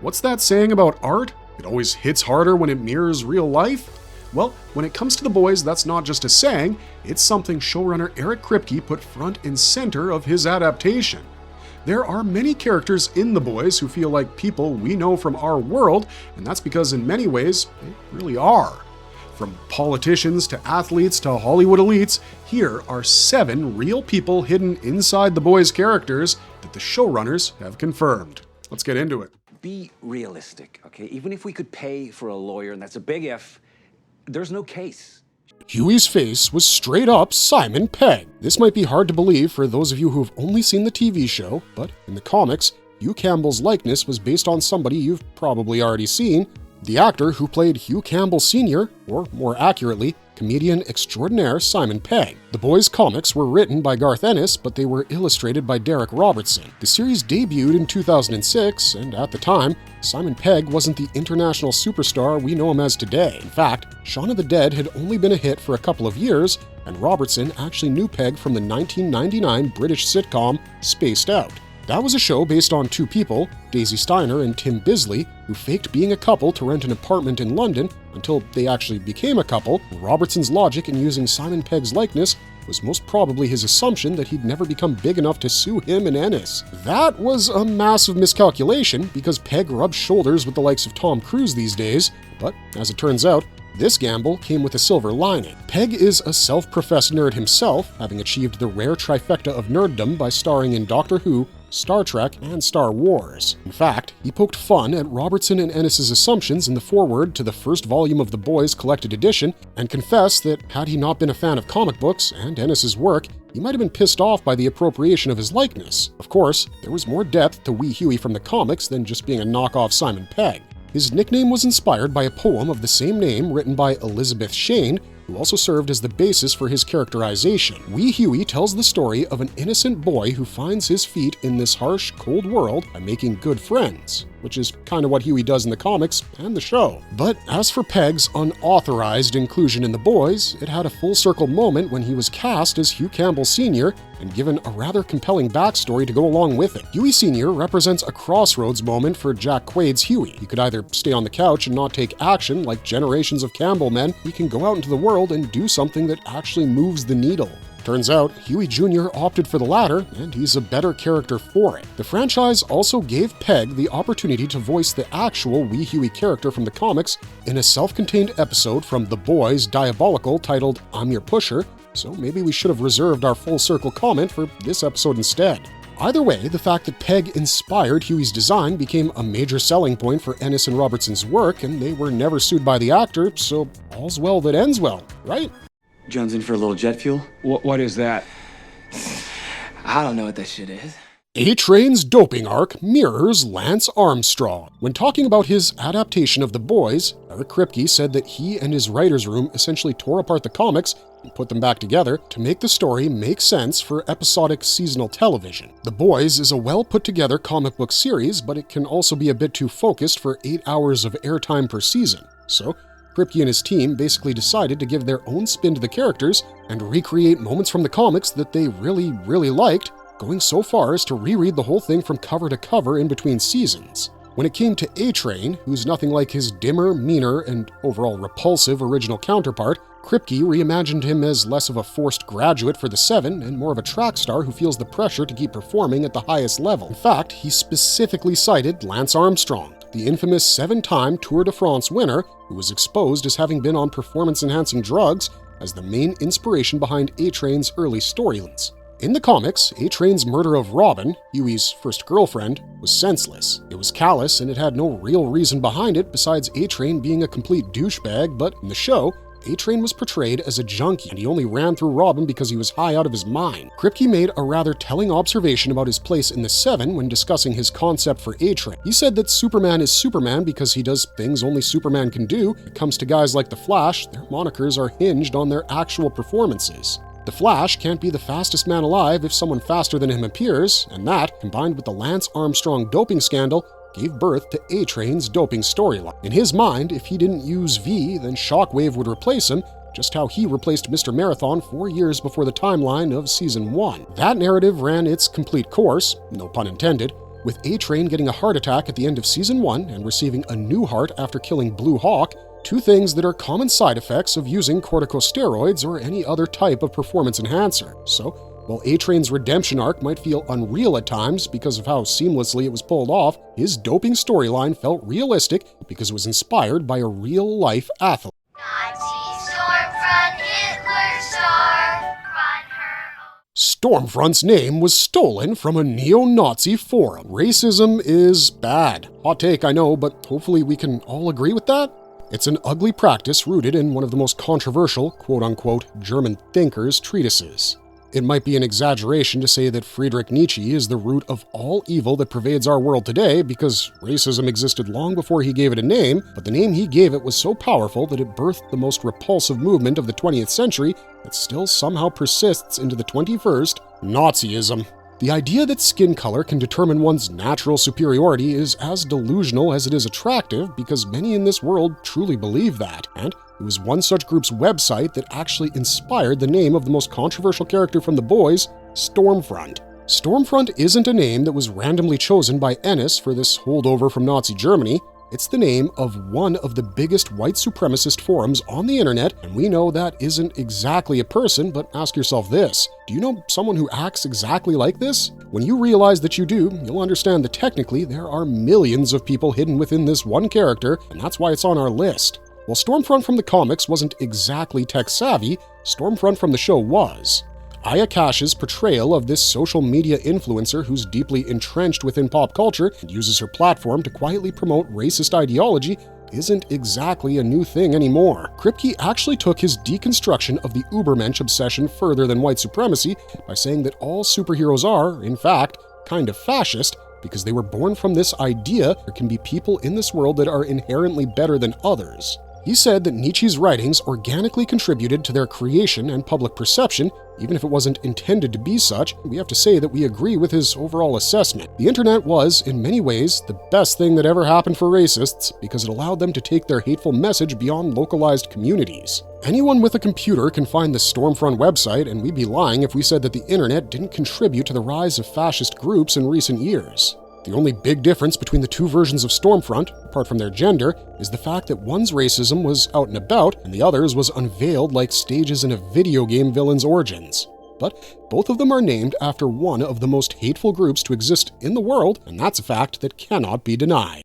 What's that saying about art? It always hits harder when it mirrors real life? Well, when it comes to The Boys, that's not just a saying, it's something showrunner Eric Kripke put front and center of his adaptation. There are many characters in The Boys who feel like people we know from our world, and that's because in many ways, they really are. From politicians to athletes to Hollywood elites, here are 7 real people hidden inside The Boys characters that the showrunners have confirmed. Let's get into it. Be realistic, okay? Even if we could pay for a lawyer, and that's a big if, there's no case. Hughie's face was straight up Simon Pegg. This might be hard to believe for those of you who've only seen the TV show, but in the comics, Hugh Campbell's likeness was based on somebody you've probably already seen, the actor who played Hugh Campbell Sr., or more accurately, comedian extraordinaire Simon Pegg. The Boys comics were written by Garth Ennis, but they were illustrated by Derek Robertson. The series debuted in 2006, and at the time, Simon Pegg wasn't the international superstar we know him as today. In fact, Shaun of the Dead had only been a hit for a couple of years, and Robertson actually knew Pegg from the 1999 British sitcom Spaced Out. That was a show based on 2 people, Daisy Steiner and Tim Bisley, who faked being a couple to rent an apartment in London until they actually became a couple. Robertson's logic in using Simon Pegg's likeness was most probably his assumption that he'd never become big enough to sue him and Ennis. That was a massive miscalculation because Pegg rubs shoulders with the likes of Tom Cruise these days, but as it turns out, this gamble came with a silver lining. Pegg is a self-professed nerd himself, having achieved the rare trifecta of nerddom by starring in Doctor Who, Star Trek, and Star Wars. In fact, he poked fun at Robertson and Ennis's assumptions in the foreword to the first volume of The Boys Collected Edition, and confessed that had he not been a fan of comic books and Ennis's work, he might have been pissed off by the appropriation of his likeness. Of course, there was more depth to Wee Hughie from the comics than just being a knockoff Simon Pegg. His nickname was inspired by a poem of the same name written by Elizabeth Shane, who also served as the basis for his characterization. Wee Hughie tells the story of an innocent boy who finds his feet in this harsh, cold world by making good friends, which is kind of what Hughie does in the comics and the show. But as for Pegg's unauthorized inclusion in The Boys, it had a full circle moment when he was cast as Hugh Campbell Sr. and given a rather compelling backstory to go along with it. Hughie Sr. represents a crossroads moment for Jack Quaid's Hughie. He could either stay on the couch and not take action like generations of Campbell men, he can go out into the world and do something that actually moves the needle. Turns out, Hughie Jr. opted for the latter, and he's a better character for it. The franchise also gave Pegg the opportunity to voice the actual Wee Hughie character from the comics in a self-contained episode from The Boys Diabolical titled I'm Your Pusher, so maybe we should have reserved our full circle comment for this episode instead. Either way, the fact that Pegg inspired Hughie's design became a major selling point for Ennis and Robertson's work, and they were never sued by the actor, so all's well that ends well, right? Jones in for a little jet fuel? What is that? I don't know what that shit is. A-Train's doping arc mirrors Lance Armstrong. When talking about his adaptation of The Boys, Eric Kripke said that he and his writer's room essentially tore apart the comics and put them back together to make the story make sense for episodic seasonal television. The Boys is a well-put-together comic book series, but it can also be a bit too focused for 8 hours of airtime per season. So, Kripke and his team basically decided to give their own spin to the characters and recreate moments from the comics that they really liked, going so far as to reread the whole thing from cover to cover in between seasons. When it came to A-Train, who's nothing like his dimmer, meaner, and overall repulsive original counterpart, Kripke reimagined him as less of a forced graduate for the Seven and more of a track star who feels the pressure to keep performing at the highest level. In fact, he specifically cited Lance Armstrong, the infamous 7-time Tour de France winner who was exposed as having been on performance-enhancing drugs, as the main inspiration behind A-Train's early storylines. In the comics, A-Train's murder of Robin, Hughie's first girlfriend, was senseless. It was callous and it had no real reason behind it besides A-Train being a complete douchebag, but in the show, A-Train was portrayed as a junkie, and he only ran through Robin because he was high out of his mind. Kripke made a rather telling observation about his place in the Seven when discussing his concept for A-Train. He said that Superman is Superman because he does things only Superman can do. When it comes to guys like The Flash, their monikers are hinged on their actual performances. The Flash can't be the fastest man alive if someone faster than him appears, and that, combined with the Lance Armstrong doping scandal, gave birth to A-Train's doping storyline. In his mind, if he didn't use V, then Shockwave would replace him, just how he replaced Mr. Marathon 4 years before the timeline of Season 1. That narrative ran its complete course, no pun intended, with A-Train getting a heart attack at the end of Season 1 and receiving a new heart after killing Blue Hawk, two things that are common side effects of using corticosteroids or any other type of performance enhancer. So, while A-Train's redemption arc might feel unreal at times because of how seamlessly it was pulled off, his doping storyline felt realistic because it was inspired by a real-life athlete. Nazi Stormfront, Hitler star, run her. Stormfront's name was stolen from a neo-Nazi forum. Racism is bad. Hot take, I know, but hopefully we can all agree with that? It's an ugly practice rooted in one of the most controversial, quote-unquote, German thinkers' treatises. It might be an exaggeration to say that Friedrich Nietzsche is the root of all evil that pervades our world today because racism existed long before he gave it a name, but the name he gave it was so powerful that it birthed the most repulsive movement of the 20th century that still somehow persists into the 21st, Nazism. The idea that skin color can determine one's natural superiority is as delusional as it is attractive because many in this world truly believe that, and it was one such group's website that actually inspired the name of the most controversial character from The Boys, Stormfront. Stormfront isn't a name that was randomly chosen by Ennis for this holdover from Nazi Germany. It's the name of one of the biggest white supremacist forums on the internet, and we know that isn't exactly a person, but ask yourself this. Do you know someone who acts exactly like this? When you realize that you do, you'll understand that technically there are millions of people hidden within this one character, and that's why it's on our list. While Stormfront from the comics wasn't exactly tech-savvy, Stormfront from the show was. Aya Cash's portrayal of this social media influencer who's deeply entrenched within pop culture and uses her platform to quietly promote racist ideology isn't exactly a new thing anymore. Kripke actually took his deconstruction of the Ubermensch obsession further than white supremacy by saying that all superheroes are, in fact, kind of fascist because they were born from this idea there can be people in this world that are inherently better than others. He said that Nietzsche's writings organically contributed to their creation and public perception, even if it wasn't intended to be such. We have to say that we agree with his overall assessment. The internet was, in many ways, the best thing that ever happened for racists because it allowed them to take their hateful message beyond localized communities. Anyone with a computer can find the Stormfront website, and we'd be lying if we said that the internet didn't contribute to the rise of fascist groups in recent years. The only big difference between the two versions of Stormfront, apart from their gender, is the fact that one's racism was out and about and the other's was unveiled like stages in a video game villain's origins. But both of them are named after one of the most hateful groups to exist in the world, and that's a fact that cannot be denied.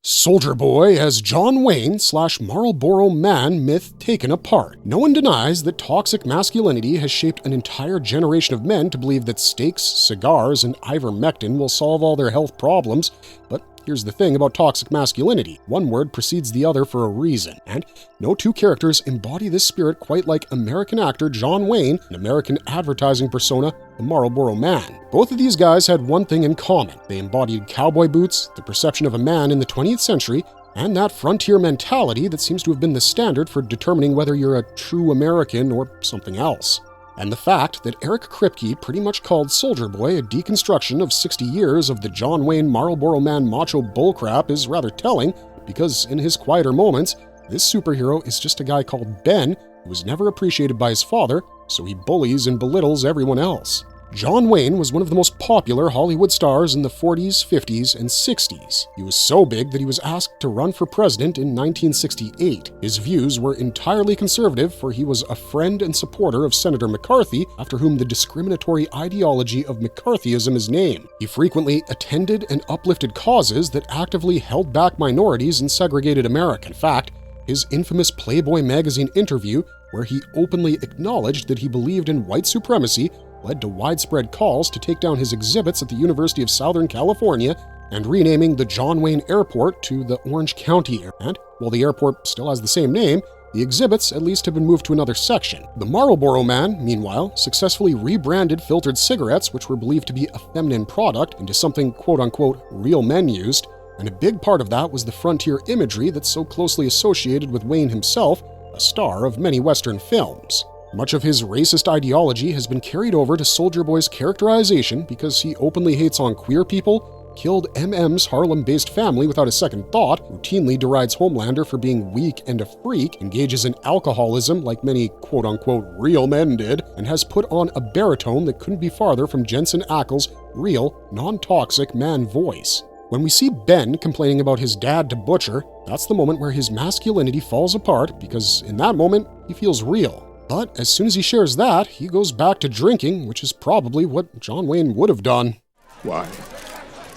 Soldier Boy has John Wayne / Marlboro Man myth taken apart. No one denies that toxic masculinity has shaped an entire generation of men to believe that steaks, cigars, and ivermectin will solve all their health problems, but here's the thing about toxic masculinity. One word precedes the other for a reason, and no two characters embody this spirit quite like American actor John Wayne and American advertising persona, the Marlboro Man. Both of these guys had one thing in common. They embodied cowboy boots, the perception of a man in the 20th century, and that frontier mentality that seems to have been the standard for determining whether you're a true American or something else. And the fact that Eric Kripke pretty much called Soldier Boy a deconstruction of 60 years of the John Wayne Marlboro Man macho bullcrap is rather telling, because in his quieter moments, this superhero is just a guy called Ben who was never appreciated by his father, so he bullies and belittles everyone else. John Wayne was one of the most popular Hollywood stars in the 40s, 50s, and 60s. He was so big that he was asked to run for president in 1968. His views were entirely conservative, for he was a friend and supporter of Senator McCarthy, after whom the discriminatory ideology of McCarthyism is named. He frequently attended and uplifted causes that actively held back minorities and segregated America. In fact, his infamous Playboy magazine interview, where he openly acknowledged that he believed in white supremacy, led to widespread calls to take down his exhibits at the University of Southern California and renaming the John Wayne Airport to the Orange County Airport. And while the airport still has the same name, the exhibits at least have been moved to another section. The Marlboro Man, meanwhile, successfully rebranded filtered cigarettes, which were believed to be a feminine product, into something quote-unquote real men used, and a big part of that was the frontier imagery that's so closely associated with Wayne himself, a star of many Western films. Much of his racist ideology has been carried over to Soldier Boy's characterization because he openly hates on queer people, killed MM's Harlem-based family without a second thought, routinely derides Homelander for being weak and a freak, engages in alcoholism like many quote-unquote real men did, and has put on a baritone that couldn't be farther from Jensen Ackles' real, non-toxic man voice. When we see Ben complaining about his dad to Butcher, that's the moment where his masculinity falls apart because in that moment, he feels real. But as soon as he shares that, he goes back to drinking, which is probably what John Wayne would have done. Why?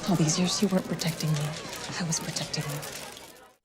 All these years you weren't protecting me. I was protecting you.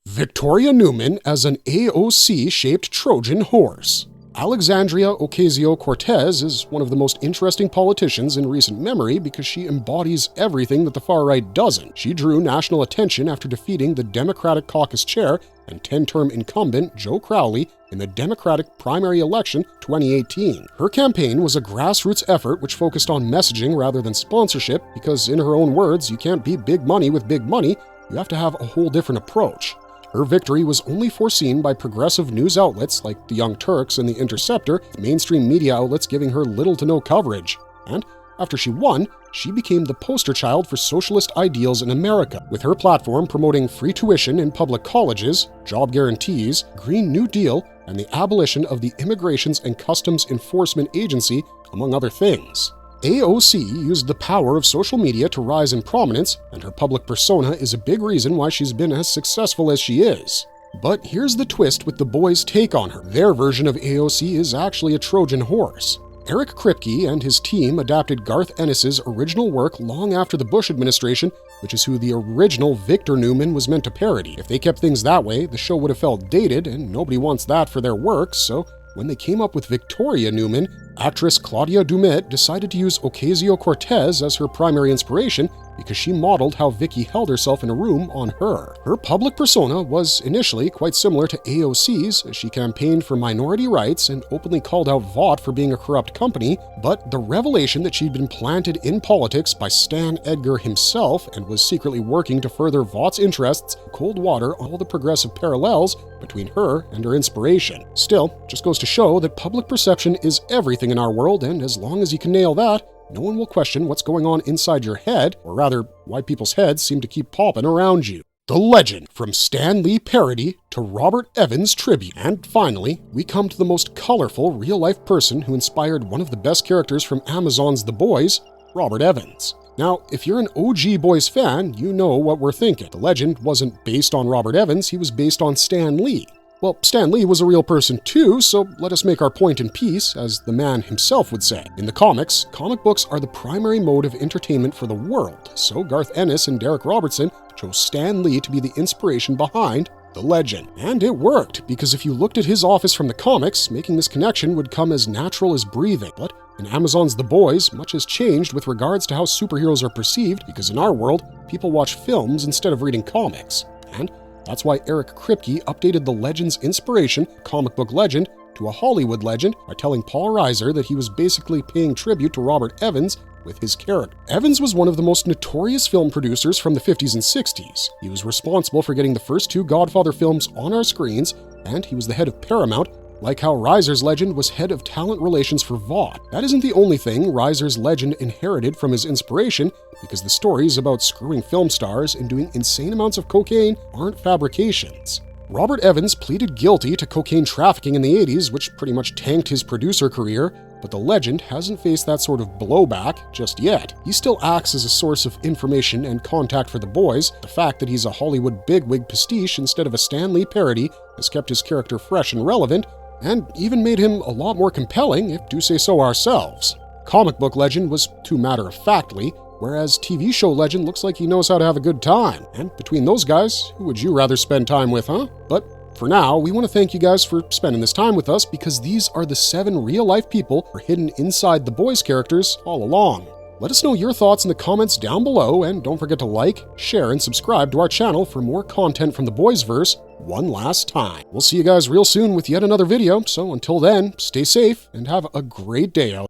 Victoria Neuman as an AOC-shaped Trojan horse. Alexandria Ocasio-Cortez is one of the most interesting politicians in recent memory because she embodies everything that the far right doesn't. She drew national attention after defeating the Democratic caucus chair and 10-term incumbent Joe Crowley in the Democratic primary election 2018. Her campaign was a grassroots effort which focused on messaging rather than sponsorship because, in her own words, you can't beat big money with big money, you have to have a whole different approach. Her victory was only foreseen by progressive news outlets like the Young Turks and the Interceptor, the mainstream media outlets giving her little to no coverage. And after she won, she became the poster child for socialist ideals in America, with her platform promoting free tuition in public colleges, job guarantees, Green New Deal, and the abolition of the Immigrations and Customs Enforcement Agency, among other things. AOC used the power of social media to rise in prominence, and her public persona is a big reason why she's been as successful as she is. But here's the twist with the boys' take on her. Their version of AOC is actually a Trojan horse. Eric Kripke and his team adapted Garth Ennis's original work long after the Bush administration, which is who the original Victor Neuman was meant to parody. If they kept things that way, the show would have felt dated, and nobody wants that for their work, so when they came up with Victoria Neuman, actress Claudia Dumit decided to use Ocasio-Cortez as her primary inspiration because she modeled how Vicky held herself in a room on her. Her public persona was initially quite similar to AOC's as she campaigned for minority rights and openly called out Vought for being a corrupt company, but the revelation that she'd been planted in politics by Stan Edgar himself and was secretly working to further Vaught's interests cold water all the progressive parallels between her and her inspiration. Still, just goes to show that public perception is everything in our world, and as long as you can nail that, no one will question what's going on inside your head, or rather, why people's heads seem to keep popping around you. The legend, from Stan Lee parody to Robert Evans tribute. And finally, we come to the most colorful real-life person who inspired one of the best characters from Amazon's The Boys, Robert Evans. Now, if you're an OG Boys fan, you know what we're thinking. The legend wasn't based on Robert Evans, he was based on Stan Lee. Well, Stan Lee was a real person too, so let us make our point in peace, as the man himself would say. In the comics, comic books are the primary mode of entertainment for the world, so Garth Ennis and Derek Robertson chose Stan Lee to be the inspiration behind the legend. And it worked, because if you looked at his office from the comics, making this connection would come as natural as breathing. But in Amazon's The Boys, much has changed with regards to how superheroes are perceived, because in our world, people watch films instead of reading comics. And that's why Eric Kripke updated the legend's inspiration, comic book legend, to a Hollywood legend by telling Paul Reiser that he was basically paying tribute to Robert Evans with his character. Evans was one of the most notorious film producers from the 50s and 60s. He was responsible for getting the first two Godfather films on our screens, and he was the head of Paramount, like how Reiser's legend was head of talent relations for Vought. That isn't the only thing Reiser's legend inherited from his inspiration, because the stories about screwing film stars and doing insane amounts of cocaine aren't fabrications. Robert Evans pleaded guilty to cocaine trafficking in the 80s, which pretty much tanked his producer career, but the legend hasn't faced that sort of blowback just yet. He still acts as a source of information and contact for the boys. The fact that he's a Hollywood bigwig pastiche instead of a Stan Lee parody has kept his character fresh and relevant, and even made him a lot more compelling, if do say so ourselves. Comic book legend was too matter-of-factly, whereas TV show legend looks like he knows how to have a good time. And between those guys, who would you rather spend time with, huh? But for now, we want to thank you guys for spending this time with us, because these are the 7 real-life people who are hidden inside the boys' characters all along. Let us know your thoughts in the comments down below, and don't forget to like, share, and subscribe to our channel for more content from the Boys Verse one last time. We'll see you guys real soon with yet another video, so until then, stay safe and have a great day out.